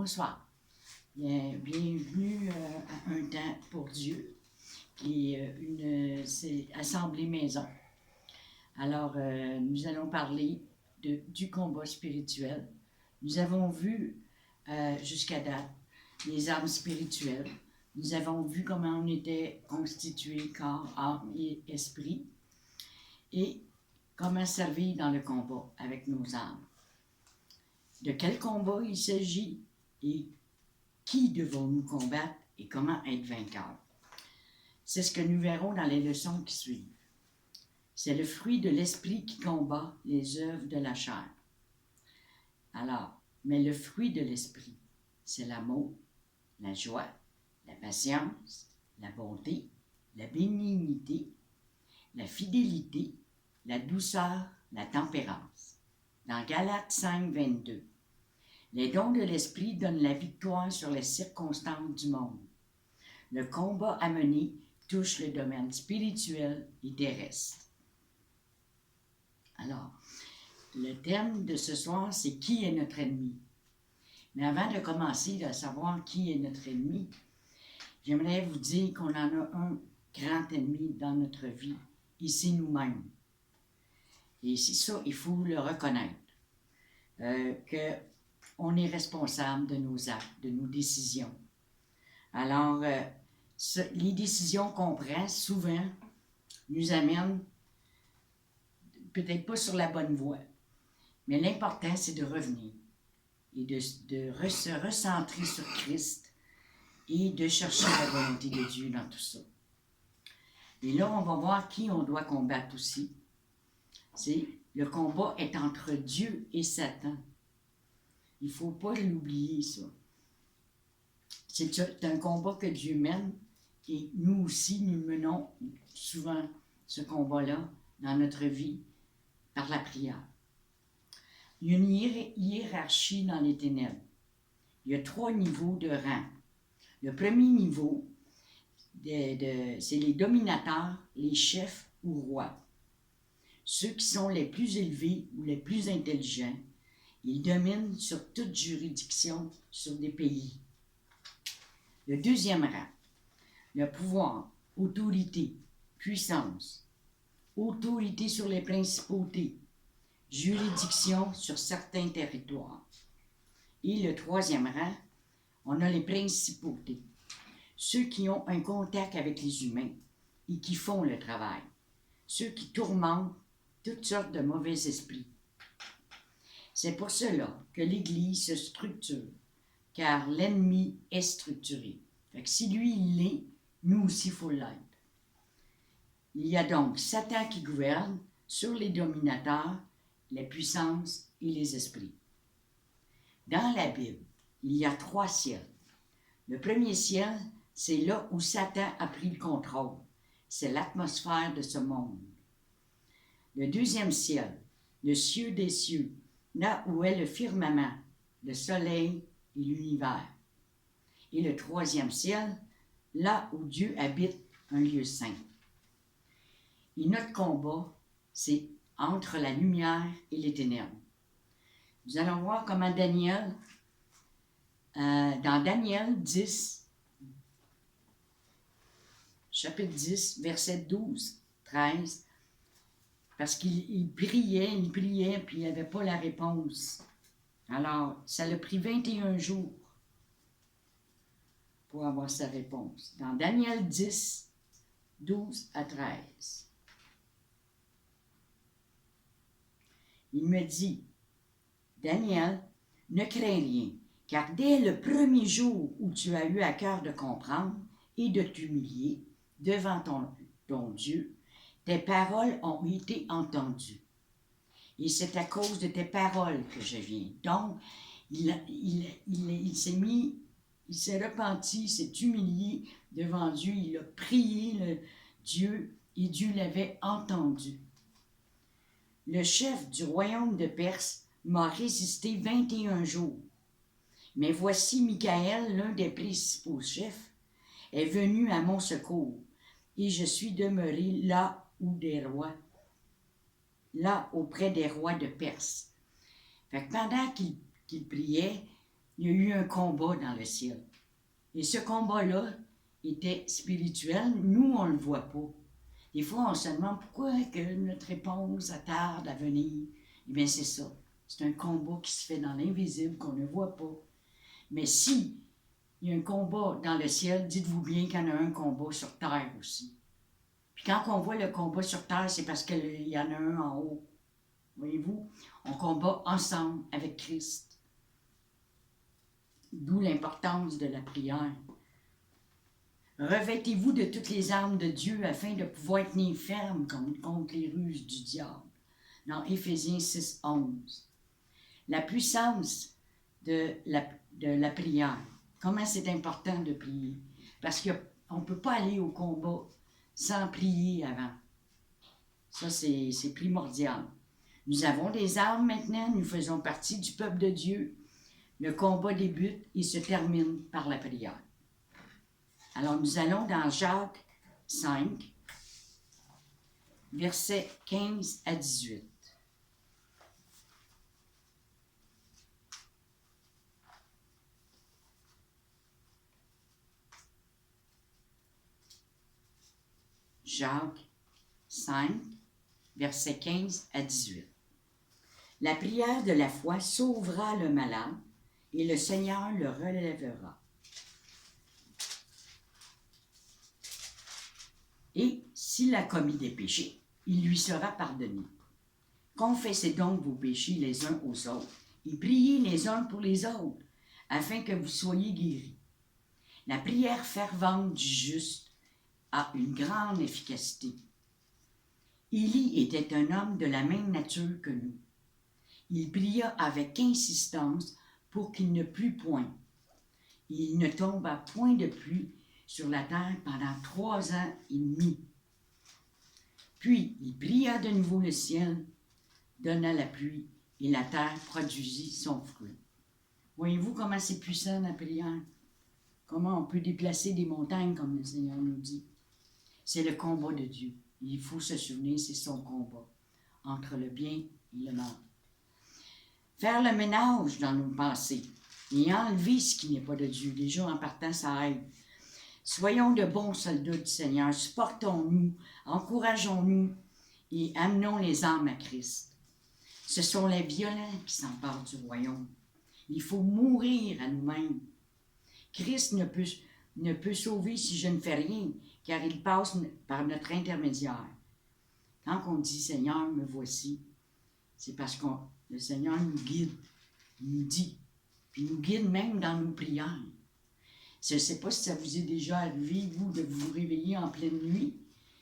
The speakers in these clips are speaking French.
Bonsoir. Bienvenue à Un temps pour Dieu, qui est c'est Assemblée Maison. Alors, nous allons parler du combat spirituel. Nous avons vu jusqu'à date les armes spirituelles. Nous avons vu comment on était constitué corps, âme et esprit et comment servir dans le combat avec nos âmes. De quel combat il s'agit et qui devons-nous combattre et comment être vainqueurs. C'est ce que nous verrons dans les leçons qui suivent. C'est le fruit de l'esprit qui combat les œuvres de la chair. Alors, mais le fruit de l'esprit, c'est l'amour, la joie, la patience, la bonté, la bénignité, la fidélité, la douceur, la tempérance. Dans Galates 5, 22. Les dons de l'esprit donnent la victoire sur les circonstances du monde. Le combat à mener touche le domaine spirituel et terrestre. Alors, le thème de ce soir, c'est qui est notre ennemi. Mais avant de commencer à savoir qui est notre ennemi, j'aimerais vous dire qu'on en a un grand ennemi dans notre vie, et c'est nous-mêmes. Et c'est ça, il faut le reconnaître, qu'on est responsable de nos actes, de nos décisions. Alors, les décisions qu'on prend, souvent, nous amènent peut-être pas sur la bonne voie, mais l'important, c'est de revenir et de se recentrer sur Christ et de chercher la volonté de Dieu dans tout ça. Et là, on va voir qui on doit combattre aussi. Le combat est entre Dieu et Satan. Il ne faut pas l'oublier, ça. C'est un combat que Dieu mène et nous aussi, nous menons souvent ce combat-là dans notre vie par la prière. Il y a une hiérarchie dans les ténèbres. Il y a 3 niveaux de rang. Le premier niveau, c'est les dominateurs, les chefs ou rois. Ceux qui sont les plus élevés ou les plus intelligents, ils dominent sur toute juridiction sur des pays. Le deuxième rang, le pouvoir, autorité, puissance, autorité sur les principautés, juridiction sur certains territoires. Et le troisième rang, on a les principautés, ceux qui ont un contact avec les humains et qui font le travail, ceux qui tourmentent toutes sortes de mauvais esprits. C'est pour cela que l'Église se structure, car l'ennemi est structuré. Fait que si lui, il l'est, nous aussi, il faut l'être. Il y a donc Satan qui gouverne sur les dominateurs, les puissances et les esprits. Dans la Bible, il y a 3 ciels. Le premier ciel, c'est là où Satan a pris le contrôle. C'est l'atmosphère de ce monde. Le deuxième ciel, le cieux des cieux, là où est le firmament, le soleil et l'univers. Et le troisième ciel, là où Dieu habite un lieu saint. Et notre combat, c'est entre la lumière et les ténèbres. Nous allons voir comment Daniel, dans Daniel 10, chapitre 10, verset 12, 13, parce qu'il priait, puis il n'y avait pas la réponse. Alors, ça l'a pris 21 jours pour avoir sa réponse. Dans Daniel 10, 12 à 13. Il me dit, Daniel, ne crains rien, car dès le premier jour où tu as eu à cœur de comprendre et de t'humilier devant ton Dieu, tes paroles ont été entendues. Et c'est à cause de tes paroles que je viens. Donc, il s'est repenti, il s'est humilié devant Dieu, il a prié Dieu et Dieu l'avait entendu. Le chef du royaume de Perse m'a résisté 21 jours. Mais voici Michaël, l'un des principaux chefs, est venu à mon secours, et je suis demeuré là auprès des rois de Perse. Fait que pendant qu'il priait, il y a eu un combat dans le ciel. Et ce combat-là était spirituel. Nous, on ne le voit pas. Des fois, on se demande pourquoi que notre réponse tarde à venir. Eh bien, c'est ça. C'est un combat qui se fait dans l'invisible, qu'on ne voit pas. Mais si il y a un combat dans le ciel, dites-vous bien qu'il y en a un combat sur terre aussi. Puis quand on voit le combat sur terre, c'est parce qu'il y en a un en haut. Voyez-vous, on combat ensemble avec Christ. D'où l'importance de la prière. Revêtez-vous de toutes les armes de Dieu afin de pouvoir tenir ferme contre les ruses du diable. Dans Éphésiens 6, 11. La puissance de la prière. Comment c'est important de prier? Parce qu'on ne peut pas aller au combat sans prier avant. Ça, c'est primordial. Nous avons des armes maintenant, nous faisons partie du peuple de Dieu. Le combat débute et se termine par la prière. Alors, nous allons dans Jacques 5, versets 15 à 18. Jacques 5, versets 15 à 18. La prière de la foi sauvera le malade et le Seigneur le relèvera. Et s'il a commis des péchés, il lui sera pardonné. Confessez donc vos péchés les uns aux autres et priez les uns pour les autres, afin que vous soyez guéris. La prière fervente du juste a une grande efficacité. Élie était un homme de la même nature que nous. Il pria avec insistance pour qu'il ne plût point. Il ne tomba point de pluie sur la terre pendant 3 ans et demi. Puis il pria de nouveau le ciel, donna la pluie, et la terre produisit son fruit. Voyez-vous comment c'est puissant la prière? Comment on peut déplacer des montagnes, comme le Seigneur nous dit. C'est le combat de Dieu. Il faut se souvenir, c'est son combat entre le bien et le mal. Faire le ménage dans nos pensées et enlever ce qui n'est pas de Dieu. Déjà, en partant, ça aide. Soyons de bons soldats du Seigneur. Supportons-nous, encourageons-nous et amenons les âmes à Christ. Ce sont les violents qui s'emparent du royaume. Il faut mourir à nous-mêmes. Christ ne peut sauver si je ne fais rien, car il passe par notre intermédiaire. Quand on dit « Seigneur, me voici », c'est parce que le Seigneur nous guide, il nous dit, puis il nous guide même dans nos prières. Je ne sais pas si ça vous est déjà arrivé, vous, de vous réveiller en pleine nuit,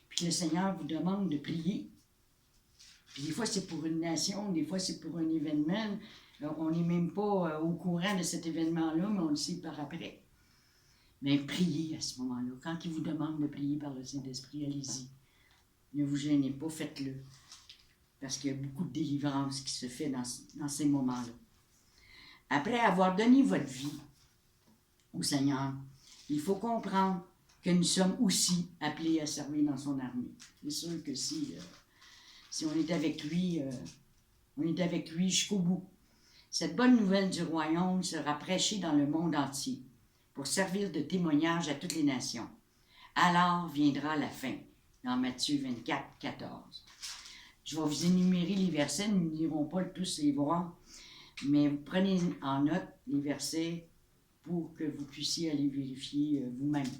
puis que le Seigneur vous demande de prier. Puis des fois, c'est pour une nation, des fois, c'est pour un événement. On n'est même pas au courant de cet événement-là, mais on le sait par après. Mais priez à ce moment-là. Quand il vous demande de prier par le Saint-Esprit, allez-y. Ne vous gênez pas, faites-le. Parce qu'il y a beaucoup de délivrance qui se fait dans ces moments-là. Après avoir donné votre vie au Seigneur, il faut comprendre que nous sommes aussi appelés à servir dans son armée. C'est sûr que si on est avec lui, on est avec lui jusqu'au bout. Cette bonne nouvelle du royaume sera prêchée dans le monde entier pour servir de témoignage à toutes les nations. Alors viendra la fin, dans Matthieu 24, 14. Je vais vous énumérer les versets, nous n'irons pas tous les voir, mais vous prenez en note les versets pour que vous puissiez aller vérifier vous-même.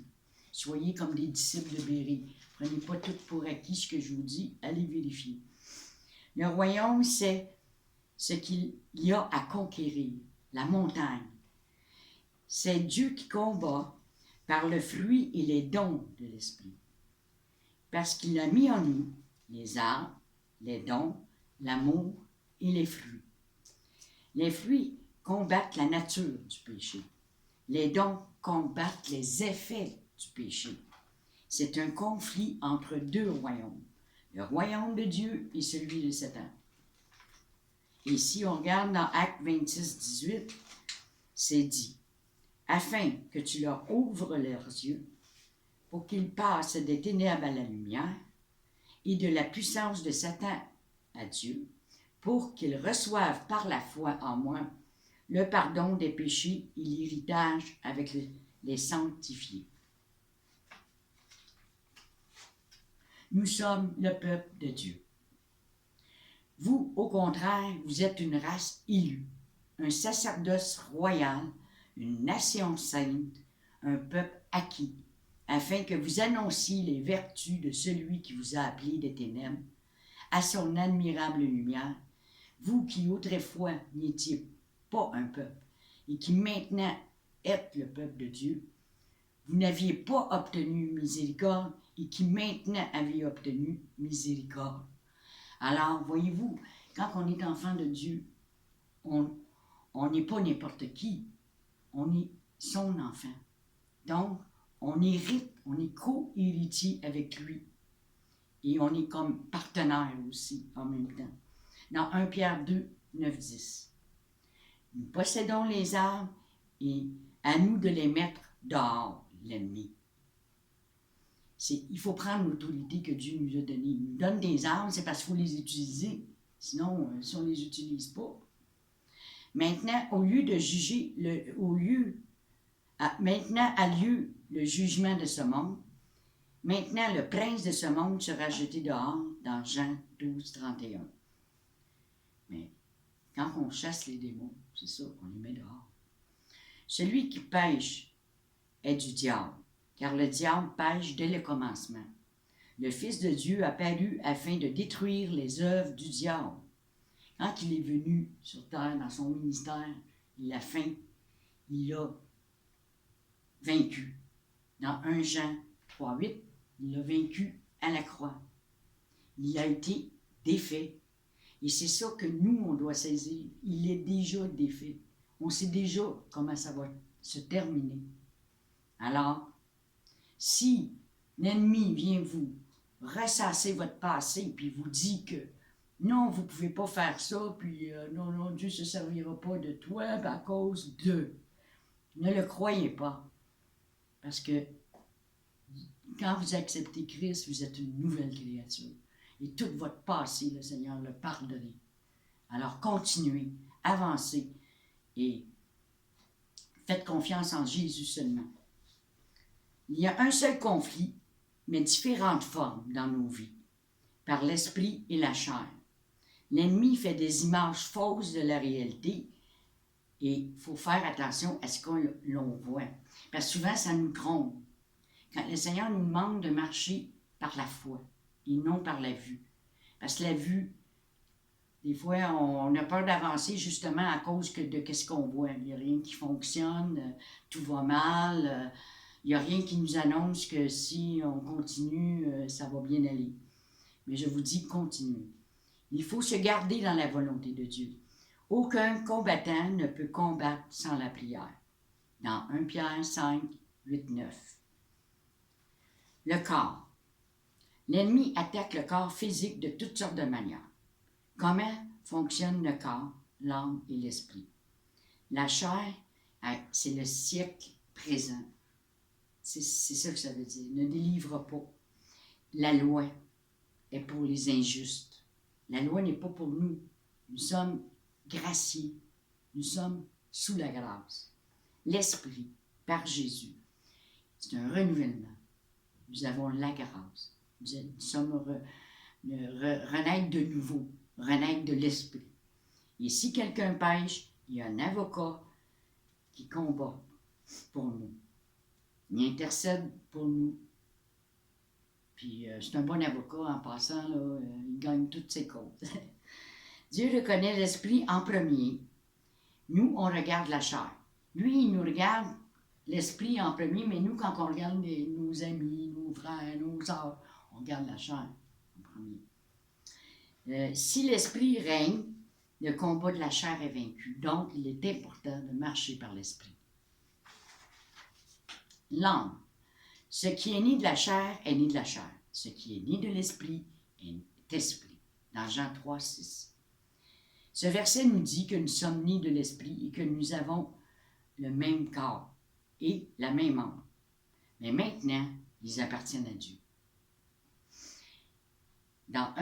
Soyez comme des disciples de Béry. Prenez pas tout pour acquis ce que je vous dis, allez vérifier. Le royaume, c'est ce qu'il y a à conquérir, la montagne. C'est Dieu qui combat par le fruit et les dons de l'Esprit. Parce qu'il a mis en nous les arts, les dons, l'amour et les fruits. Les fruits combattent la nature du péché. Les dons combattent les effets du péché. C'est un conflit entre deux royaumes, le royaume de Dieu et celui de Satan. Et si on regarde dans Actes 26, 18, c'est dit, afin que tu leur ouvres leurs yeux, pour qu'ils passent des ténèbres à la lumière et de la puissance de Satan à Dieu, pour qu'ils reçoivent par la foi en moi le pardon des péchés et l'héritage avec les sanctifiés. Nous sommes le peuple de Dieu. Vous, au contraire, vous êtes une race élue, un sacerdoce royal, une nation sainte, un peuple acquis, afin que vous annonciez les vertus de celui qui vous a appelé des ténèbres à son admirable lumière, vous qui autrefois n'étiez pas un peuple et qui maintenant êtes le peuple de Dieu, vous n'aviez pas obtenu miséricorde et qui maintenant avez obtenu miséricorde. Alors, voyez-vous, quand on est enfant de Dieu, on n'est pas n'importe qui, on est son enfant. Donc, on hérite, on est co-héritier avec lui. Et on est comme partenaire aussi en même temps. Dans 1 Pierre 2, 9, 10. Nous possédons les armes et à nous de les mettre dehors, l'ennemi. Il faut prendre l'autorité que Dieu nous a donnée. Il nous donne des armes, c'est parce qu'il faut les utiliser. Sinon, si on ne les utilise pas. Maintenant, maintenant a lieu le jugement de ce monde. Maintenant, le prince de ce monde sera jeté dehors dans Jean 12, 31. Mais quand on chasse les démons, c'est ça, on les met dehors. Celui qui pêche est du diable, car le diable pêche dès le commencement. Le Fils de Dieu a paru afin de détruire les œuvres du diable. Quand il est venu sur terre dans son ministère, il a vaincu. Dans 1 Jean 3, 8, il l'a vaincu à la croix. Il a été défait. Et c'est ça que nous, on doit saisir. Il est déjà défait. On sait déjà comment ça va se terminer. Alors, si l'ennemi vient vous ressasser votre passé, puis vous dit que non, vous ne pouvez pas faire ça, puis non, Dieu ne se servira pas de toi à cause de... Ne le croyez pas. Parce que quand vous acceptez Christ, vous êtes une nouvelle créature. Et tout votre passé, le Seigneur l'a pardonné. Alors continuez, avancez et faites confiance en Jésus seulement. Il y a un seul conflit, mais différentes formes dans nos vies, par l'esprit et la chair. L'ennemi fait des images fausses de la réalité et il faut faire attention à ce qu'on voit. Parce que souvent, ça nous trompe. Quand le Seigneur nous demande de marcher par la foi et non par la vue. Parce que la vue, des fois, on a peur d'avancer justement à cause de ce qu'on voit. Il n'y a rien qui fonctionne, tout va mal, il n'y a rien qui nous annonce que si on continue, ça va bien aller. Mais je vous dis, continuez. Il faut se garder dans la volonté de Dieu. Aucun combattant ne peut combattre sans la prière. Dans 1 Pierre 5, 8, 9. Le corps. L'ennemi attaque le corps physique de toutes sortes de manières. Comment fonctionne le corps, l'âme et l'esprit? La chair, c'est le siècle présent. C'est ça que ça veut dire. Ne délivre pas. La loi est pour les injustes. La loi n'est pas pour nous. Nous sommes graciés. Nous sommes sous la grâce. L'esprit, par Jésus, c'est un renouvellement. Nous avons la grâce. Nous sommes renaître de nouveau, renaître de l'esprit. Et si quelqu'un pêche, il y a un avocat qui combat pour nous. Il intercède pour nous. Puis c'est un bon avocat en passant, là, il gagne toutes ses causes. Dieu reconnaît l'esprit en premier. Nous, on regarde la chair. Lui, il nous regarde l'esprit en premier, mais nous, quand on regarde nos amis, nos frères, nos sœurs, on regarde la chair en premier. Si l'esprit règne, le combat de la chair est vaincu. Donc, il est important de marcher par l'esprit. L'âme. Ce qui est né de la chair est né de la chair. Ce qui est né de l'esprit est esprit. Dans Jean 3, 6. Ce verset nous dit que nous sommes nés de l'esprit et que nous avons le même corps et la même âme. Mais maintenant, ils appartiennent à Dieu. Dans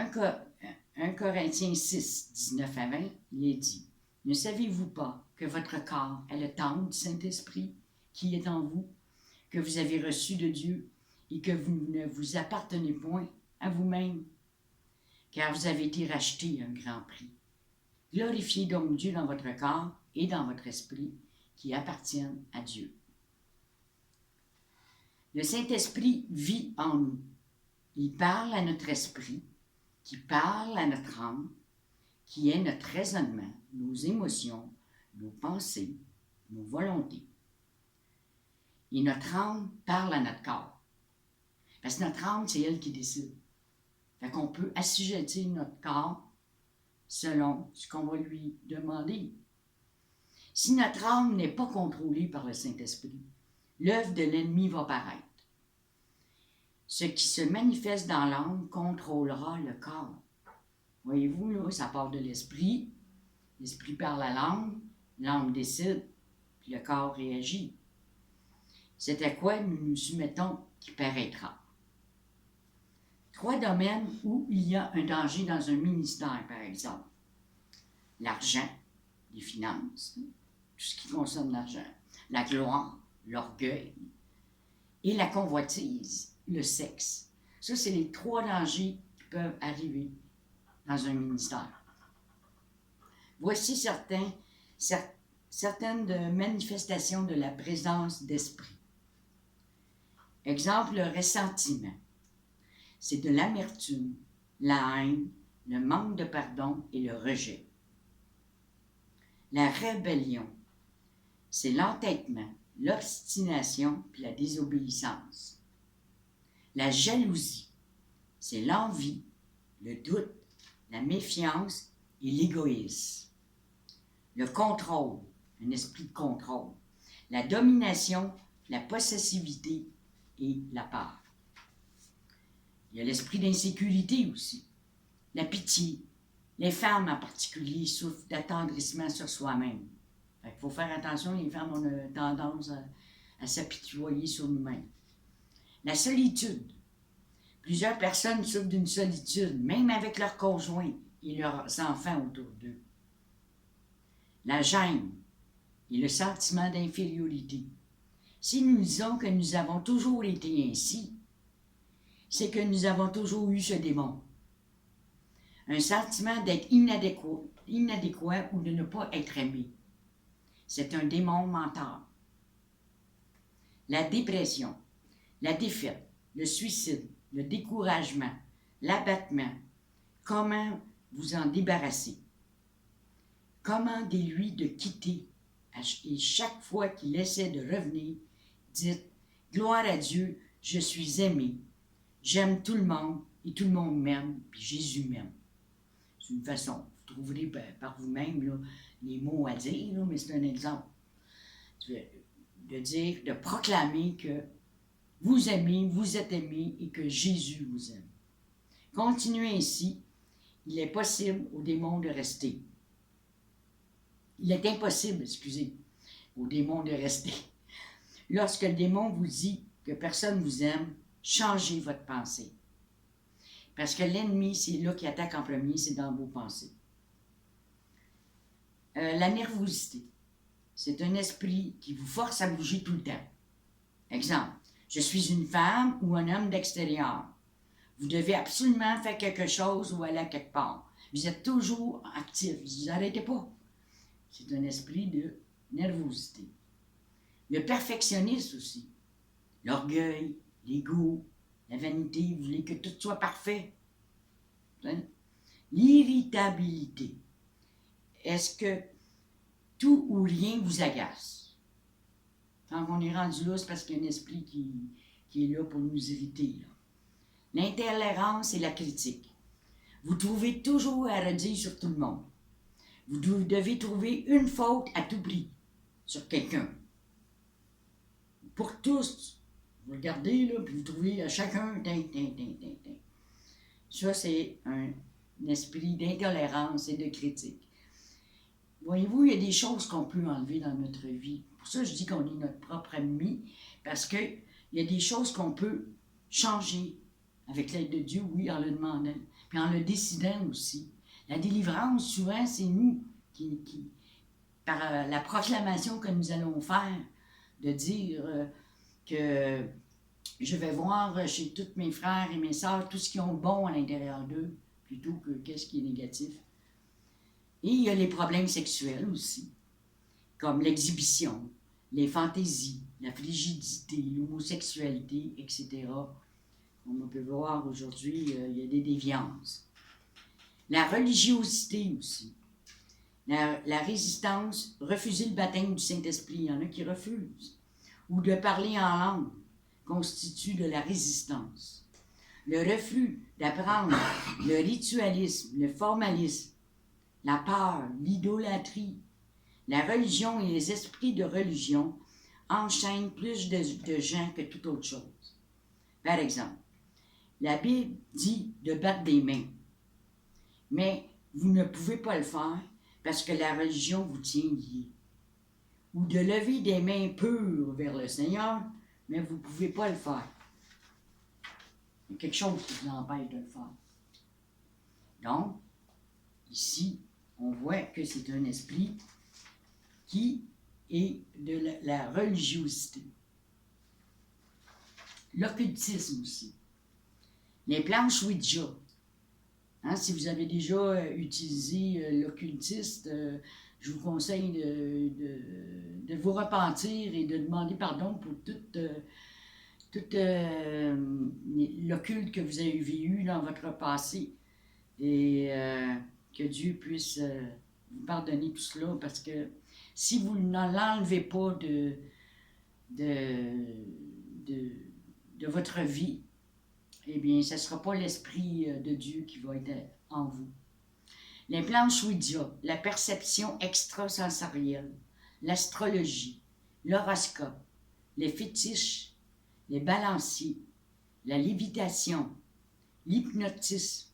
1 Corinthiens 6, 19 à 20, il est dit: Ne savez-vous pas que votre corps est le temple du Saint-Esprit qui est en vous, que vous avez reçu de Dieu et que vous ne vous appartenez point à vous-même, car vous avez été rachetés à un grand prix. Glorifiez donc Dieu dans votre corps et dans votre esprit qui appartiennent à Dieu. Le Saint-Esprit vit en nous. Il parle à notre esprit, qui parle à notre âme, qui est notre raisonnement, nos émotions, nos pensées, nos volontés. Et notre âme parle à notre corps. Parce que notre âme, c'est elle qui décide. Fait qu'on peut assujettir notre corps selon ce qu'on va lui demander. Si notre âme n'est pas contrôlée par le Saint-Esprit, l'œuvre de l'ennemi va paraître. Ce qui se manifeste dans l'âme contrôlera le corps. Voyez-vous, là, ça part de l'esprit. L'esprit parle à l'âme décide, puis le corps réagit. C'est à quoi nous nous soumettons qui paraîtra. 3 domaines où il y a un danger dans un ministère, par exemple. L'argent, les finances, tout ce qui concerne l'argent. La gloire, l'orgueil et la convoitise, le sexe. Ça, c'est les 3 dangers qui peuvent arriver dans un ministère. Voici certaines manifestations de la présence d'esprit. Exemple, le ressentiment. C'est de l'amertume, la haine, le manque de pardon et le rejet. La rébellion, c'est l'entêtement, l'obstination puis la désobéissance. La jalousie, c'est l'envie, le doute, la méfiance et l'égoïsme. Le contrôle, un esprit de contrôle. La domination, la possessivité et la peur. Il y a l'esprit d'insécurité aussi. La pitié. Les femmes en particulier souffrent d'attendrissement sur soi-même. Il faut faire attention, les femmes ont tendance à s'apitoyer sur nous-mêmes. La solitude. Plusieurs personnes souffrent d'une solitude, même avec leurs conjoints et leurs enfants autour d'eux. La gêne et le sentiment d'infériorité. Si nous disons que nous avons toujours été ainsi, c'est que nous avons toujours eu ce démon. Un sentiment d'être inadéquat ou de ne pas être aimé. C'est un démon mental. La dépression, la défaite, le suicide, le découragement, l'abattement. Comment vous en débarrasser? Commandez-lui de quitter. Et chaque fois qu'il essaie de revenir, dites « Gloire à Dieu, je suis aimé. J'aime tout le monde et tout le monde m'aime, puis Jésus m'aime. » C'est une façon. Vous trouverez par vous-même là, les mots à dire, là, mais c'est un exemple. De dire, de proclamer que vous aimez, vous êtes aimé et que Jésus vous aime. Continuez ainsi. Il est possible au démon de rester. Il est impossible, au démon de rester. Lorsque le démon vous dit que personne vous aime, changez votre pensée. Parce que l'ennemi, c'est là qui attaque en premier, c'est dans vos pensées. La nervosité, c'est un esprit qui vous force à bouger tout le temps. Exemple, je suis une femme ou un homme d'extérieur. Vous devez absolument faire quelque chose ou aller à quelque part. Vous êtes toujours actif, vous n'arrêtez pas. C'est un esprit de nervosité. Le perfectionnisme aussi. L'orgueil, l'ego, la vanité, vous voulez que tout soit parfait. L'irritabilité. Est-ce que tout ou rien vous agace? Quand on est rendu là, c'est parce qu'il y a un esprit qui est là pour nous irriter. L'intolérance et la critique. Vous trouvez toujours à redire sur tout le monde. Vous devez trouver une faute à tout prix sur quelqu'un. Pour tous, vous regardez, là, puis vous trouvez à chacun, Ça, c'est un esprit d'intolérance et de critique. Voyez-vous, il y a des choses qu'on peut enlever dans notre vie. Pour ça, je dis qu'on est notre propre ennemi, parce qu'il y a des choses qu'on peut changer avec l'aide de Dieu, oui, en le demandant, puis en le décidant aussi. La délivrance, souvent, c'est nous qui par la proclamation que nous allons faire, de dire que je vais voir chez tous mes frères et mes sœurs tout ce qui ont de bon à l'intérieur d'eux, plutôt que qu'est-ce qui est négatif. Et il y a les problèmes sexuels aussi, comme l'exhibition, les fantaisies, la frigidité, l'homosexualité, etc. Comme on peut voir aujourd'hui, il y a des déviances. La religiosité aussi. La résistance, refuser le baptême du Saint-Esprit, il y en a qui refusent. Ou de parler en langue constitue de la résistance. Le refus d'apprendre le ritualisme, le formalisme, la peur, l'idolâtrie, la religion et les esprits de religion enchaînent plus de gens que toute autre chose. Par exemple, la Bible dit de battre des mains, mais vous ne pouvez pas le faire parce que la religion vous tient lié. Ou de lever des mains pures vers le Seigneur, mais vous ne pouvez pas le faire. Il y a quelque chose qui vous empêche de le faire. Donc, ici, on voit que c'est un esprit qui est de la religiosité. L'occultisme aussi. Les planches Ouija. Hein, si vous avez déjà utilisé l'occultiste, je vous conseille de vous repentir et de demander pardon pour tout l'occulte que vous avez vécu dans votre passé. Et que Dieu puisse vous pardonner tout cela, parce que si vous ne l'enlevez pas de votre vie, eh bien, ce ne sera pas l'Esprit de Dieu qui va être en vous. Les planches Ouija, la perception extrasensorielle, l'astrologie, l'horoscope, les fétiches, les balanciers, la lévitation, l'hypnotisme,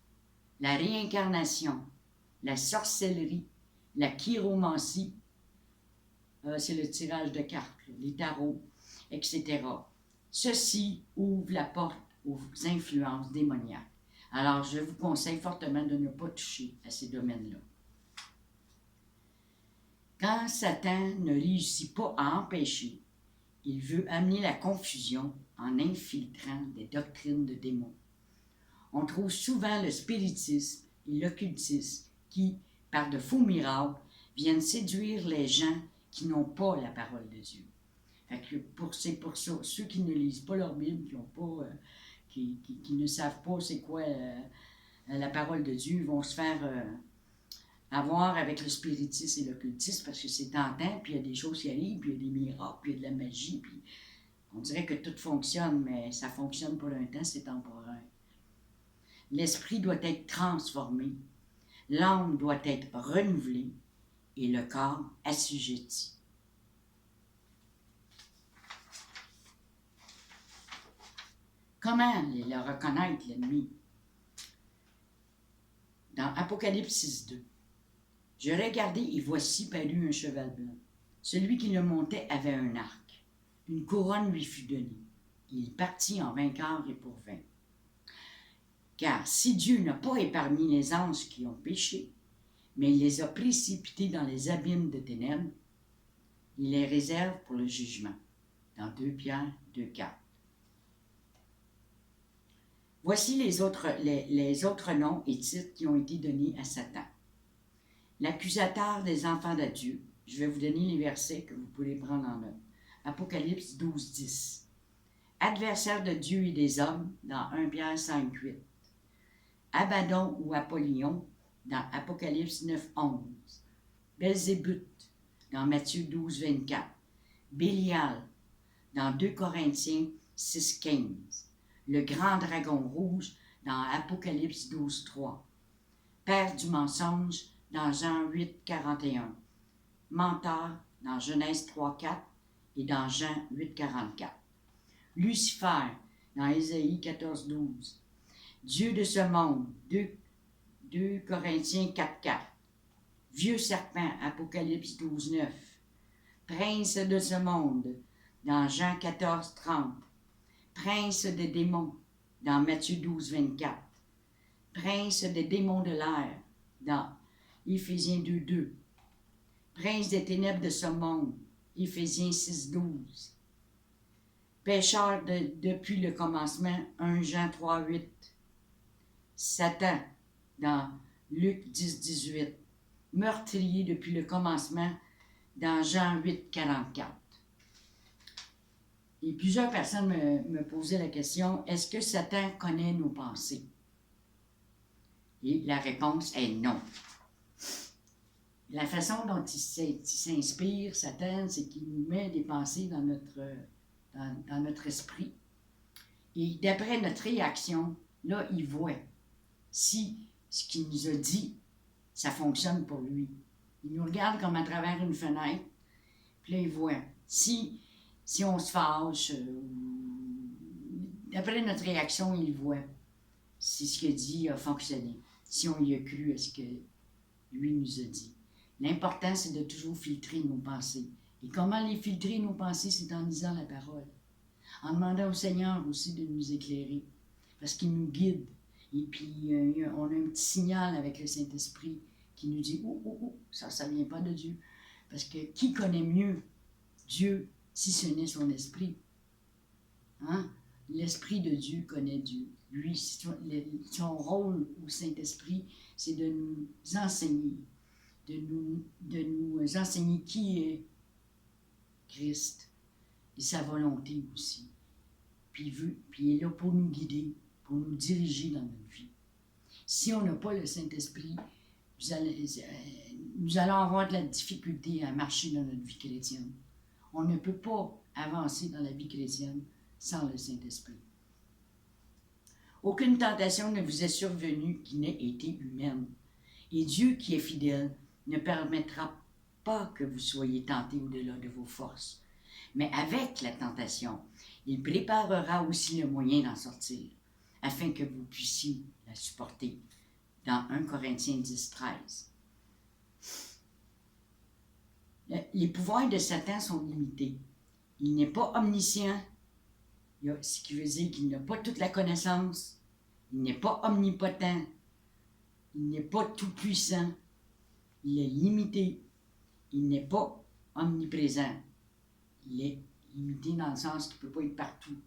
la réincarnation, la sorcellerie, la chiromancie, c'est le tirage de cartes, les tarots, etc. Ceci ouvre la porte aux influences démoniaques. Alors, je vous conseille fortement de ne pas toucher à ces domaines-là. Quand Satan ne réussit pas à empêcher, il veut amener la confusion en infiltrant des doctrines de démons. On trouve souvent le spiritisme et l'occultisme qui, par de faux miracles, viennent séduire les gens qui n'ont pas la parole de Dieu. Fait que c'est pour ça, ceux qui ne lisent pas leur Bible, qui ne savent pas c'est quoi la parole de Dieu, vont se faire avoir avec le spiritisme et l'occultisme parce que c'est tentant, puis il y a des choses qui arrivent, puis il y a des miracles, puis il y a de la magie, puis on dirait que tout fonctionne, mais ça fonctionne pour un temps, c'est temporaire. L'esprit doit être transformé, l'âme doit être renouvelée et le corps assujetti. Comment le reconnaître, l'ennemi? Dans Apocalypse 6.2, « Je regardai et voici parut un cheval blanc. Celui qui le montait avait un arc. Une couronne lui fut donnée. Il partit en vainqueur et pour vaincre. Car si Dieu n'a pas épargné les anges qui ont péché, mais il les a précipités dans les abîmes de ténèbres, il les réserve pour le jugement. » Dans 2 Pierre 2.4. Voici les autres noms et titres qui ont été donnés à Satan. L'accusateur des enfants de Dieu. Je vais vous donner les versets que vous pouvez prendre en note. Apocalypse 12.10. Adversaire de Dieu et des hommes, dans 1 Pierre 5.8. Abaddon ou Apollyon, dans Apocalypse 9.11. Belzébuth, dans Matthieu 12.24. Bélial, dans 2 Corinthiens 6.15. Le grand dragon rouge, dans Apocalypse 12.3. Père du mensonge, dans Jean 8.41. Menteur, dans Genèse 3.4 et dans Jean 8.44. Lucifer, dans Ésaïe 14.12. Dieu de ce monde, 2 Corinthiens 4.4. Vieux serpent, Apocalypse 12.9. Prince de ce monde, dans Jean 14.30. Prince des démons, dans Matthieu 12.24. Prince des démons de l'air, dans Éphésiens 2.2. prince des ténèbres de ce monde. Éphésiens 6,12. Pécheur depuis le commencement, 1 Jean 3,8. Satan, dans Luc 10,18. Meurtrier depuis le commencement, dans Jean 8,44. Et plusieurs personnes me posaient la question, est-ce que Satan connaît nos pensées? Et la réponse est non. La façon dont il s'inspire, Satan, c'est qu'il nous met des pensées dans notre esprit. Et d'après notre réaction, là, il voit si ce qu'il nous a dit, ça fonctionne pour lui. Il nous regarde comme à travers une fenêtre, puis là, il voit si on se fâche, d'après notre réaction, il voit si ce qu'il a dit a fonctionné, si on y a cru à ce que lui nous a dit. L'important, c'est de toujours filtrer nos pensées. Et comment les filtrer, nos pensées, c'est en lisant la parole. En demandant au Seigneur aussi de nous éclairer, parce qu'il nous guide. Et puis, on a un petit signal avec le Saint-Esprit qui nous dit « Oh, ça ne vient pas de Dieu. » Parce que qui connaît mieux Dieu si ce n'est son esprit? Hein? L'Esprit de Dieu connaît Dieu. Lui, son rôle au Saint-Esprit, c'est de nous enseigner, de nous enseigner qui est Christ et sa volonté aussi. Puis il est là pour nous guider, pour nous diriger dans notre vie. Si on n'a pas le Saint-Esprit, nous allons avoir de la difficulté à marcher dans notre vie chrétienne. On ne peut pas avancer dans la vie chrétienne sans le Saint-Esprit. Aucune tentation ne vous est survenue qui n'ait été humaine. Et Dieu qui est fidèle ne permettra pas que vous soyez tentés au-delà de vos forces. Mais avec la tentation, il préparera aussi le moyen d'en sortir, afin que vous puissiez la supporter. Dans 1 Corinthiens 10,13. Les pouvoirs de Satan sont limités. Il n'est pas omniscient, ce qui veut dire qu'il n'a pas toute la connaissance. Il n'est pas omnipotent. Il n'est pas tout-puissant. Il est limité. Il n'est pas omniprésent. Il est limité dans le sens qu'il ne peut pas être partout,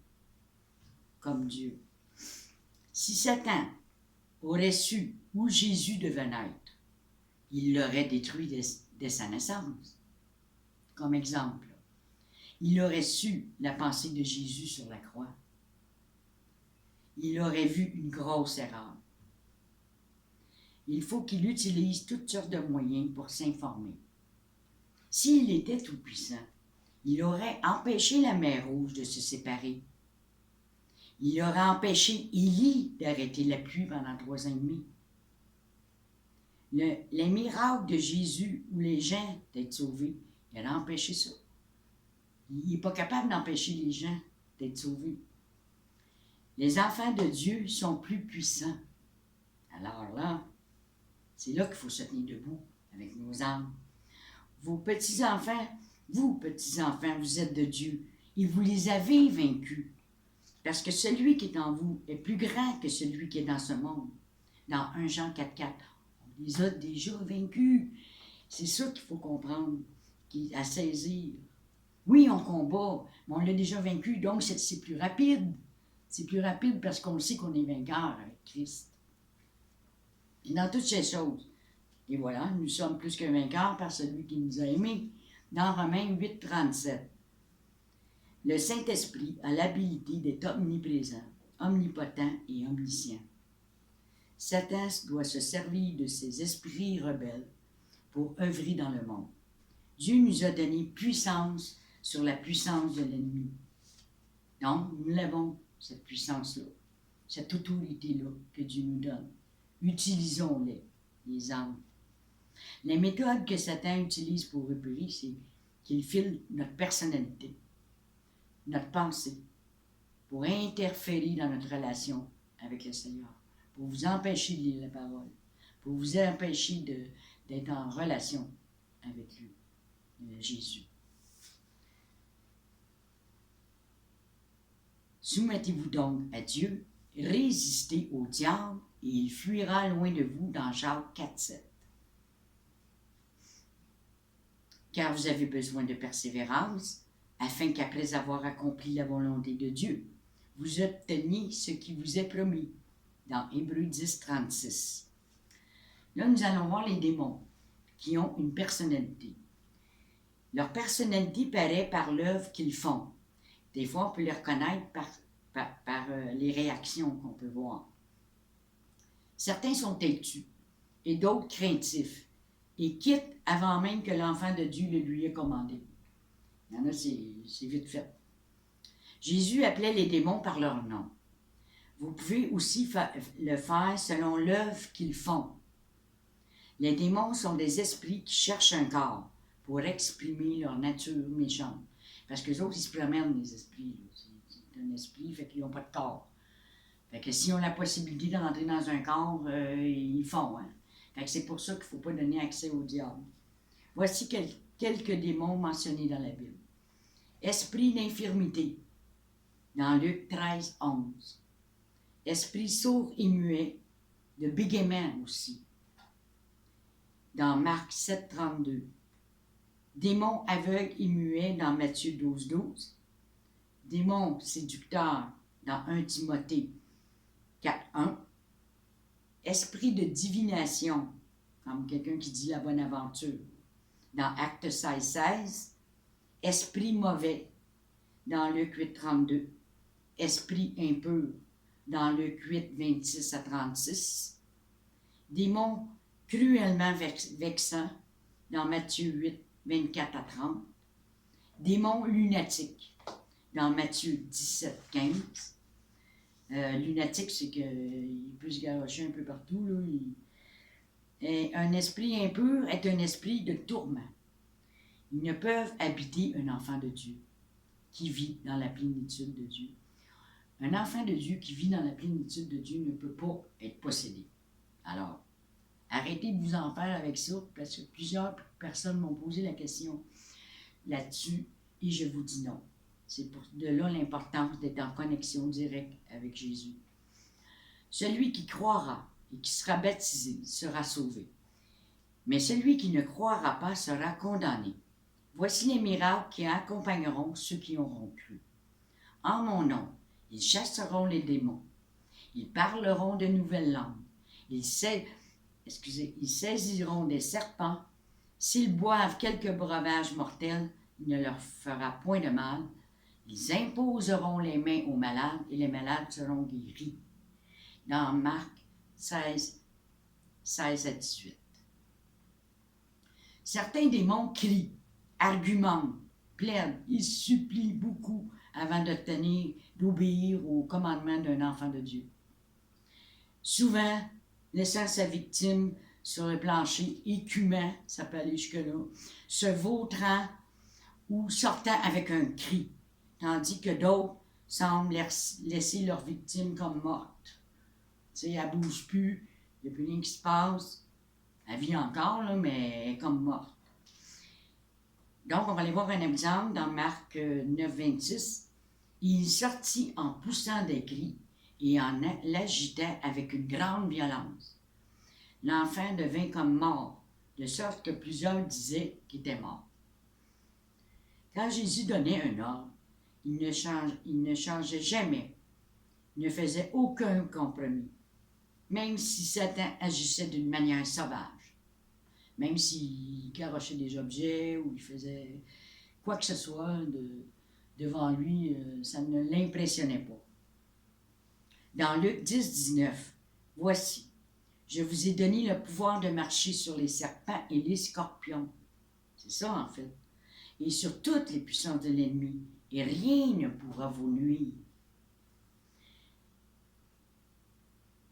comme Dieu. Si Satan aurait su où Jésus devait naître, il l'aurait détruit dès sa naissance. Comme exemple, il aurait su la pensée de Jésus sur la croix. Il aurait vu une grosse erreur. Il faut qu'il utilise toutes sortes de moyens pour s'informer. S'il était tout-puissant, il aurait empêché la mer Rouge de se séparer. Il aurait empêché Élie d'arrêter la pluie pendant 3 ans et demi. Les miracles de Jésus où les gens d'être sauvés, il a empêché ça. Il n'est pas capable d'empêcher les gens d'être sauvés. Les enfants de Dieu sont plus puissants. Alors là, c'est là qu'il faut se tenir debout avec nos âmes. Vous, petits-enfants, vous êtes de Dieu et vous les avez vaincus. Parce que celui qui est en vous est plus grand que celui qui est dans ce monde. Dans 1 Jean 4,4. On les a déjà vaincus. C'est ça qu'il faut comprendre, à saisir. Oui, on combat, mais on l'a déjà vaincu, donc c'est plus rapide. C'est plus rapide parce qu'on sait qu'on est vainqueur avec Christ. Et dans toutes ces choses. Et voilà, nous sommes plus que vainqueurs par celui qui nous a aimés. Dans Romains 8,37. Le Saint-Esprit a l'habilité d'être omniprésent, omnipotent et omniscient. Satan doit se servir de ses esprits rebelles pour œuvrer dans le monde. Dieu nous a donné puissance sur la puissance de l'ennemi. Donc, nous l'avons, cette puissance-là, cette autorité-là que Dieu nous donne. Utilisons-les, les âmes. Les méthodes que Satan utilise pour repérer, c'est qu'il file notre personnalité, notre pensée, pour interférer dans notre relation avec le Seigneur, pour vous empêcher de lire la parole, pour vous empêcher d'être en relation avec lui, Jésus. Soumettez-vous donc à Dieu, résistez au diable et il fuira loin de vous dans Jacques 4,7. car vous avez besoin de persévérance, afin qu'après avoir accompli la volonté de Dieu, vous obteniez ce qui vous est promis. Dans Hébreux 10, 36. Là, nous allons voir les démons qui ont une personnalité. Leur personnalité paraît par l'œuvre qu'ils font. Des fois, on peut les reconnaître par les réactions qu'on peut voir. Certains sont têtus et d'autres craintifs et quittent avant même que l'enfant de Dieu le lui ait commandé. Il y en a, c'est vite fait. Jésus appelait les démons par leur nom. Vous pouvez aussi le faire selon l'œuvre qu'ils font. Les démons sont des esprits qui cherchent un corps pour exprimer leur nature méchante. Parce qu'eux autres, ils se promènent, les esprits. C'est un esprit, fait qu'ils n'ont pas de corps. Fait que s'ils ont la possibilité de rentrer dans un corps, ils font. Hein? Fait que c'est pour ça qu'il ne faut pas donner accès au diable. Voici quelques démons mentionnés dans la Bible. Esprit d'infirmité, dans Luc 13, 11. Esprit sourd et muet, de bégaiement aussi, dans Marc 7, 32. Démon aveugle et muet, dans Matthieu 12, 12. Démon séducteur, dans 1 Timothée 4, 1. Esprit de divination, comme quelqu'un qui dit la bonne aventure, dans Actes 16, 16. Esprit mauvais, dans Luc 8, 32. Esprit impur, dans Luc 8, 26 à 36. Démon cruellement vexant, dans Matthieu 8, 24 à 30. Démon lunatique, dans Matthieu 17, 15. Lunatique, c'est qu'il peut se garocher un peu partout. Là. Et un esprit impur est un esprit de tourment. Ils ne peuvent habiter un enfant de Dieu qui vit dans la plénitude de Dieu. Un enfant de Dieu qui vit dans la plénitude de Dieu ne peut pas être possédé. Alors, arrêtez de vous en faire avec ça, parce que plusieurs personnes m'ont posé la question là-dessus, et je vous dis non. C'est de là l'importance d'être en connexion directe avec Jésus. Celui qui croira et qui sera baptisé sera sauvé. Mais celui qui ne croira pas sera condamné. Voici les miracles qui accompagneront ceux qui auront cru. En mon nom, ils chasseront les démons. Ils parleront de nouvelles langues. Ils saisiront des serpents. S'ils boivent quelque breuvage mortel, il ne leur fera point de mal. Ils imposeront les mains aux malades et les malades seront guéris. Dans Marc 16, 16 à 18. Certains démons crient, argumentent, plaident, ils supplient beaucoup avant d'obéir au commandement d'un enfant de Dieu. Souvent, laissant sa victime sur le plancher, écumant, ça peut aller jusque-là, se vautrant ou sortant avec un cri, tandis que d'autres semblent laisser leur victime comme morte. Tu sais, elle ne bouge plus, il n'y a plus rien qui se passe. Elle vit encore, là, mais elle est comme morte. Donc, on va aller voir un exemple dans Marc 9, 26. Il sortit en poussant des cris et en l'agitant avec une grande violence. L'enfant devint comme mort, de sorte que plusieurs disaient qu'il était mort. Quand Jésus donnait un ordre, il ne changeait jamais, il ne faisait aucun compromis, même si Satan agissait d'une manière sauvage, même s'il garochait des objets ou il faisait quoi que ce soit devant lui, ça ne l'impressionnait pas. Dans Luc 10, 19, voici, je vous ai donné le pouvoir de marcher sur les serpents et les scorpions. C'est ça en fait. Et sur toutes les puissances de l'ennemi, et rien ne pourra vous nuire.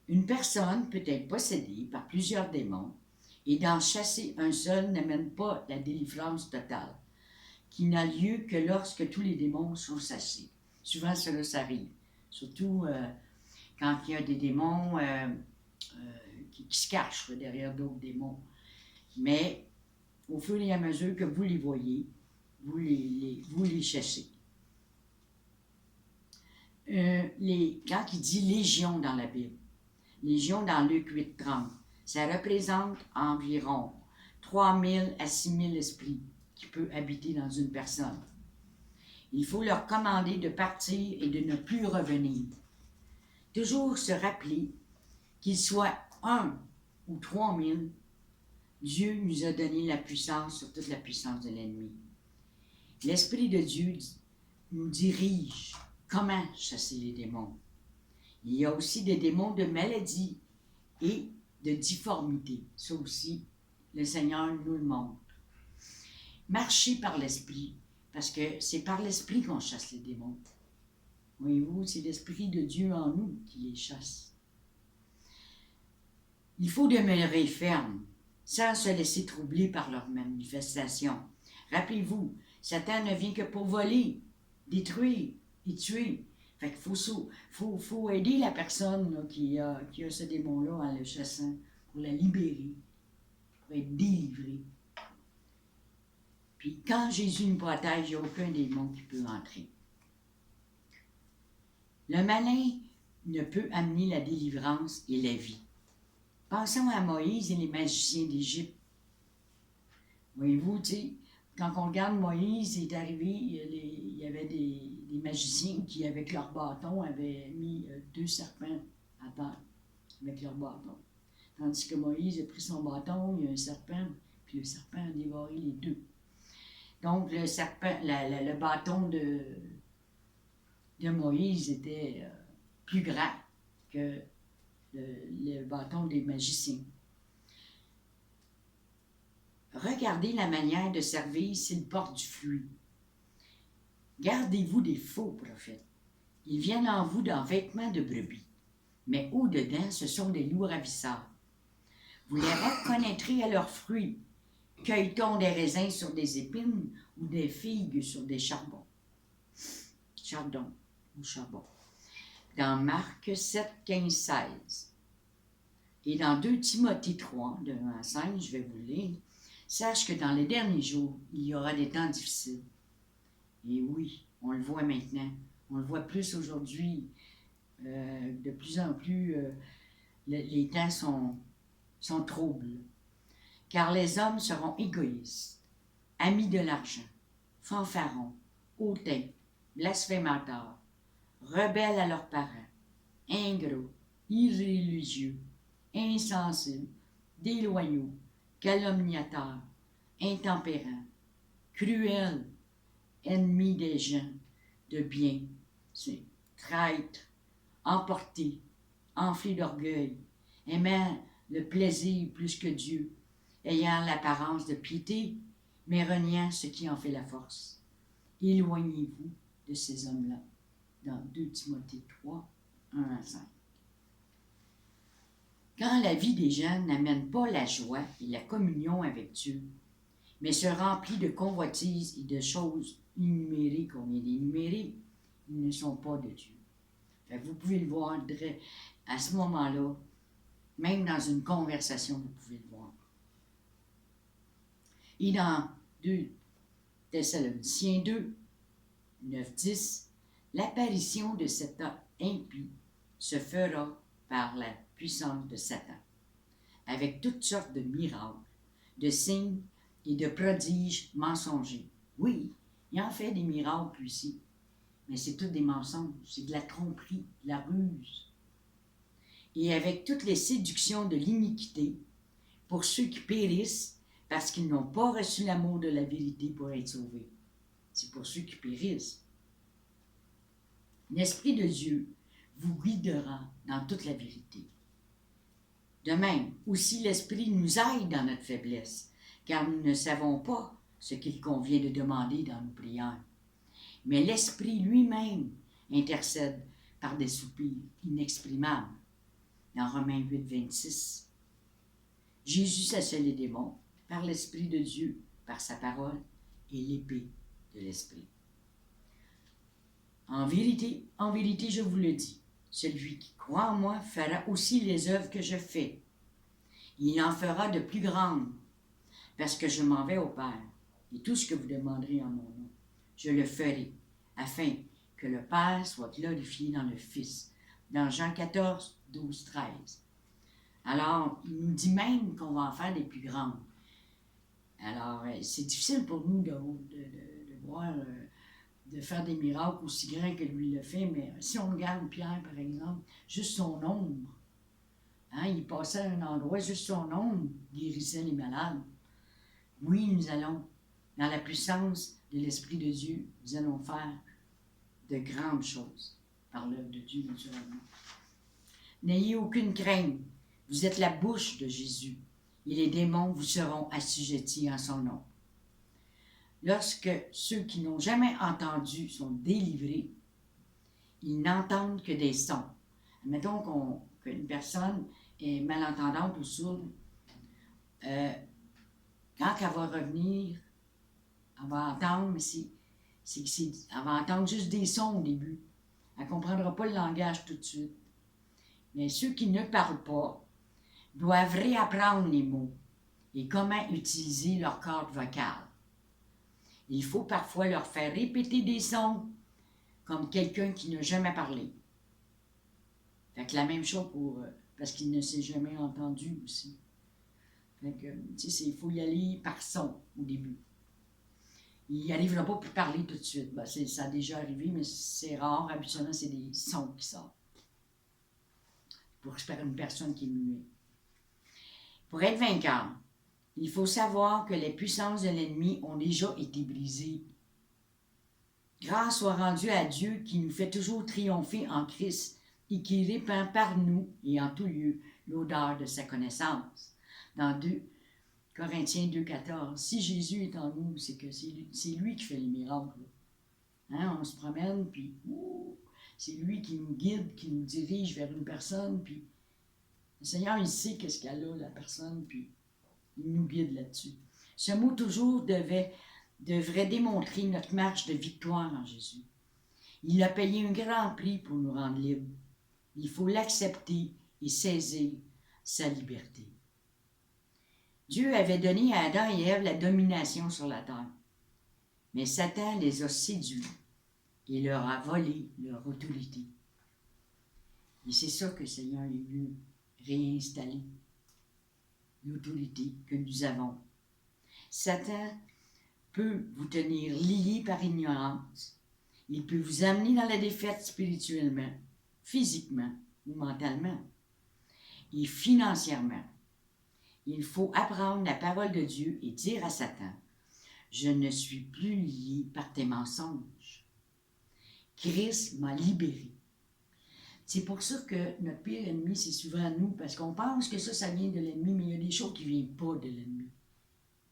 Une personne peut être possédée par plusieurs démons, et d'en chasser un seul n'amène pas la délivrance totale, qui n'a lieu que lorsque tous les démons sont chassés. Souvent, cela s'arrive. Surtout quand il y a des démons qui se cachent derrière d'autres démons. Mais au fur et à mesure que vous les voyez, vous les chassez. Quand il dit légion dans la Bible, légion dans Luc 8,30, ça représente environ 3 000 à 6 000 esprits qui peut habiter dans une personne. Il faut leur commander de partir et de ne plus revenir. Toujours se rappeler qu'ils soient 1 ou 3000, Dieu nous a donné la puissance sur toute la puissance de l'ennemi. L'Esprit de Dieu nous dirige comment chasser les démons. Il y a aussi des démons de maladie et de difformité. Ça aussi, le Seigneur nous le montre. Marchez par l'Esprit, parce que c'est par l'Esprit qu'on chasse les démons. Voyez-vous, c'est l'Esprit de Dieu en nous qui les chasse. Il faut demeurer ferme, sans se laisser troubler par leurs manifestations. Rappelez-vous, Satan ne vient que pour voler, détruire et tuer. Fait qu'il faut aider la personne là, qui a ce démon-là en le chassant, pour la libérer, pour être délivrée. Puis quand Jésus nous protège, il n'y a aucun démon qui peut entrer. Le malin ne peut amener la délivrance et la vie. Pensons à Moïse et les magiciens d'Égypte. Voyez-vous, tu sais, quand on regarde Moïse est arrivé, il y avait des magiciens qui, avec leur bâton, avaient mis 2 serpents à terre avec leur bâton. Tandis que Moïse a pris son bâton, il y a un serpent, puis le serpent a dévoré les 2. Donc, le serpent, le bâton de Moïse était plus grand que le bâton des magiciens. Regardez la manière de servir s'ils portent du fruit. Gardez-vous des faux prophètes. Ils viennent en vous dans vêtements de brebis, mais au-dedans, ce sont des loups ravisseurs. Vous les reconnaîtrez à leurs fruits. Cueille-t-on des raisins sur des épines ou des figues sur des chardons? Chardon ou charbon. Dans Marc 7, 15, 16. Et dans 2 Timothée 3, de 1 à 5, je vais vous le lire. Sache que dans les derniers jours, il y aura des temps difficiles. Et oui, on le voit maintenant. On le voit plus aujourd'hui. De plus en plus, les temps sont troubles. Car les hommes seront égoïstes, amis de l'argent, fanfarons, hautains, blasphémateurs, rebelles à leurs parents, ingrats, irréligieux, insensibles, déloyaux, calomniateurs, intempérants, cruels, ennemis des gens de bien, traîtres, emportés, enflés d'orgueil, aimant le plaisir plus que Dieu, ayant l'apparence de piété, mais reniant ce qui en fait la force. Éloignez-vous de ces hommes-là. Dans 2 Timothée 3, 1 à 5. Quand la vie des gens n'amène pas la joie et la communion avec Dieu, mais se remplit de convoitises et de choses énumérées qu'on vient d'énumérer, ils ne sont pas de Dieu. Vous pouvez le voir à ce moment-là, même dans une conversation, vous pouvez le voir. Et dans 2 Thessaloniciens 2, 9, 10, l'apparition de cet homme impie se fera par la puissance de Satan, avec toutes sortes de miracles, de signes et de prodiges mensongers. Oui, il en fait des miracles aussi, mais c'est tout des mensonges, c'est de la tromperie, de la ruse. Et avec toutes les séductions de l'iniquité, pour ceux qui périssent, parce qu'ils n'ont pas reçu l'amour de la vérité pour être sauvés. C'est pour ceux qui périssent. L'Esprit de Dieu vous guidera dans toute la vérité. De même, aussi l'Esprit nous aide dans notre faiblesse, car nous ne savons pas ce qu'il convient de demander dans nos prières. Mais l'Esprit lui-même intercède par des soupirs inexprimables. Dans Romains 8, 26. Jésus chassait les démons par l'Esprit de Dieu, par sa parole et l'épée de l'Esprit. En vérité, je vous le dis, celui qui croit en moi fera aussi les œuvres que je fais. Il en fera de plus grandes, parce que je m'en vais au Père, et tout ce que vous demanderez en mon nom, je le ferai, afin que le Père soit glorifié dans le Fils. Dans Jean 14, 12, 13. Alors, il nous dit même qu'on va en faire des plus grandes. Alors, c'est difficile pour nous de voir, de faire des miracles aussi grands que lui le fait, mais si on regarde Pierre, par exemple, juste son ombre, hein, il passait à un endroit, juste son ombre guérissait les malades. Oui, nous allons, dans la puissance de l'Esprit de Dieu, nous allons faire de grandes choses par l'œuvre de Dieu, naturellement. N'ayez aucune crainte. Vous êtes la bouche de Jésus et les démons vous seront assujettis en son nom. Lorsque ceux qui n'ont jamais entendu sont délivrés, ils n'entendent que des sons. Admettons qu'une personne est malentendante ou sourde, quand elle va revenir, elle va entendre, mais elle va entendre juste des sons au début. Elle ne comprendra pas le langage tout de suite. Mais ceux qui ne parlent pas doivent réapprendre les mots et comment utiliser leur corde vocale. Il faut parfois leur faire répéter des sons comme quelqu'un qui n'a jamais parlé. Fait que la même chose parce qu'il ne s'est jamais entendu aussi. Fait que, tu sais, il faut y aller par son au début. Il n'y arrivera pas pour parler tout de suite. Ben, ça a déjà arrivé, mais c'est rare. Habituellement, c'est des sons qui sortent. Pour une personne qui est muette. Pour être vainqueur, il faut savoir que les puissances de l'ennemi ont déjà été brisées. Grâce soit rendue à Dieu qui nous fait toujours triompher en Christ et qui répand par nous et en tout lieu l'odeur de sa connaissance. Dans 2 Corinthiens 2,14, si Jésus est en nous, c'est que c'est lui qui fait les miracles. Hein, on se promène, puis c'est lui qui nous guide, qui nous dirige vers une personne, puis le Seigneur, il sait qu'est-ce qu'elle a, la personne, puis il nous guide là-dessus. Ce mot « toujours » devrait démontrer notre marche de victoire en Jésus. Il a payé un grand prix pour nous rendre libres. Il faut l'accepter et saisir sa liberté. Dieu avait donné à Adam et Ève la domination sur la terre. Mais Satan les a séduits et leur a volé leur autorité. Et c'est ça que le Seigneur est venu réinstaller, l'autorité que nous avons. Satan peut vous tenir liés par ignorance. Il peut vous amener dans la défaite spirituellement, physiquement ou mentalement et financièrement. Il faut apprendre la parole de Dieu et dire à Satan, « Je ne suis plus lié par tes mensonges. Christ m'a libéré. » C'est pour ça que notre pire ennemi, c'est souvent nous, parce qu'on pense que ça vient de l'ennemi, mais il y a des choses qui ne viennent pas de l'ennemi.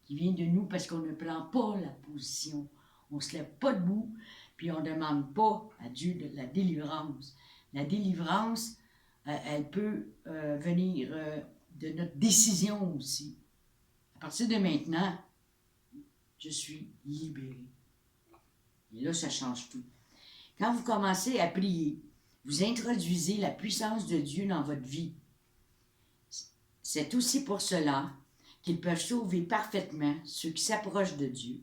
Qui viennent de nous parce qu'on ne prend pas la position. On ne se lève pas debout, puis on ne demande pas à Dieu de la délivrance. La délivrance, elle peut venir de notre décision aussi. À partir de maintenant, je suis libéré. Et là, ça change tout. Quand vous commencez à prier, vous introduisez la puissance de Dieu dans votre vie. C'est aussi pour cela qu'ils peuvent sauver parfaitement ceux qui s'approchent de Dieu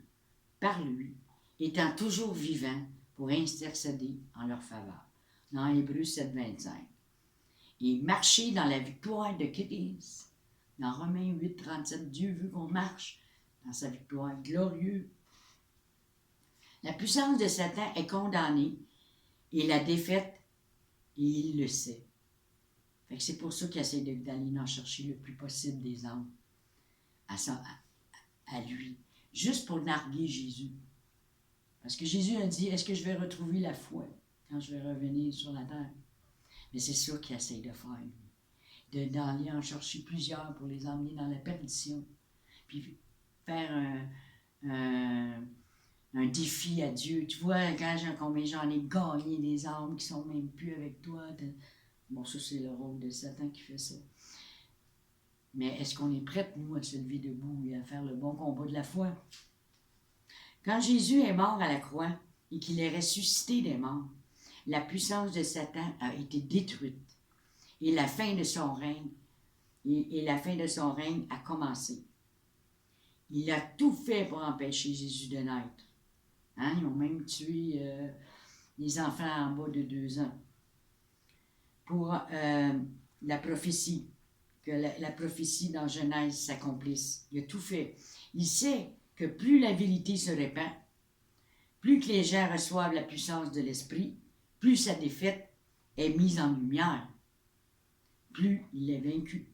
par lui, étant toujours vivants pour intercéder en leur faveur. Dans Hébreux 7, 25. Et marcher dans la victoire de Christ. Dans Romains 8, 37, Dieu veut qu'on marche dans sa victoire glorieuse. La puissance de Satan est condamnée et la défaite, et il le sait. Fait que c'est pour ça qu'il essaie d'aller en chercher le plus possible des âmes à lui, juste pour narguer Jésus. Parce que Jésus a dit, est-ce que je vais retrouver la foi quand je vais revenir sur la terre? Mais c'est ça qu'il essaie de faire, d'aller en chercher plusieurs pour les emmener dans la perdition. Puis faire un défi à Dieu. Tu vois, combien j'en ai gagné des âmes qui sont même plus avec toi. Bon, ça, c'est le rôle de Satan qui fait ça. Mais est-ce qu'on est prêts, nous, à se lever debout et à faire le bon combat de la foi? Quand Jésus est mort à la croix et qu'il est ressuscité des morts, la puissance de Satan a été détruite et la fin de son règne a commencé. Il a tout fait pour empêcher Jésus de naître. Hein? Ils ont même tué les enfants en bas de 2 ans. Pour la prophétie, que la prophétie dans Genèse s'accomplisse. Il a tout fait. Il sait que plus la vérité se répand, plus que les gens reçoivent la puissance de l'Esprit, plus sa défaite est mise en lumière, plus il est vaincu.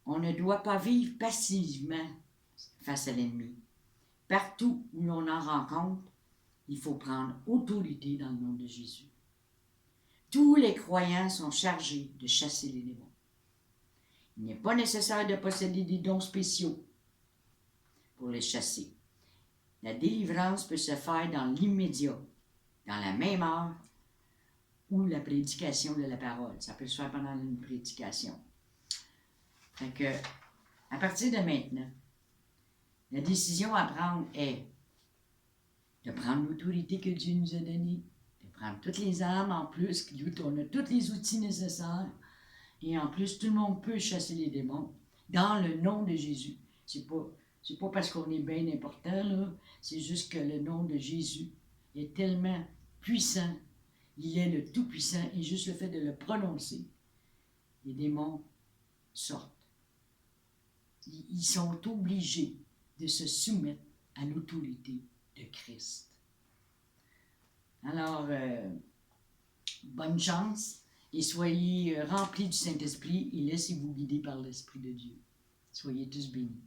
On ne doit pas vivre passivement face à l'ennemi. Partout où l'on en rencontre, il faut prendre autorité dans le nom de Jésus. Tous les croyants sont chargés de chasser les démons. Il n'est pas nécessaire de posséder des dons spéciaux pour les chasser. La délivrance peut se faire dans l'immédiat, dans la même heure ou la prédication de la parole. Ça peut se faire pendant une prédication. Fait que, à partir de maintenant, la décision à prendre est de prendre l'autorité que Dieu nous a donnée, de prendre toutes les armes en plus, on a tous les outils nécessaires, et en plus, tout le monde peut chasser les démons dans le nom de Jésus. C'est pas parce qu'on est bien important, là, c'est juste que le nom de Jésus est tellement puissant, il est le Tout-Puissant, et juste le fait de le prononcer, les démons sortent. Ils sont obligés de se soumettre à l'autorité de Christ. Alors, bonne chance et soyez remplis du Saint-Esprit et laissez-vous guider par l'Esprit de Dieu. Soyez tous bénis.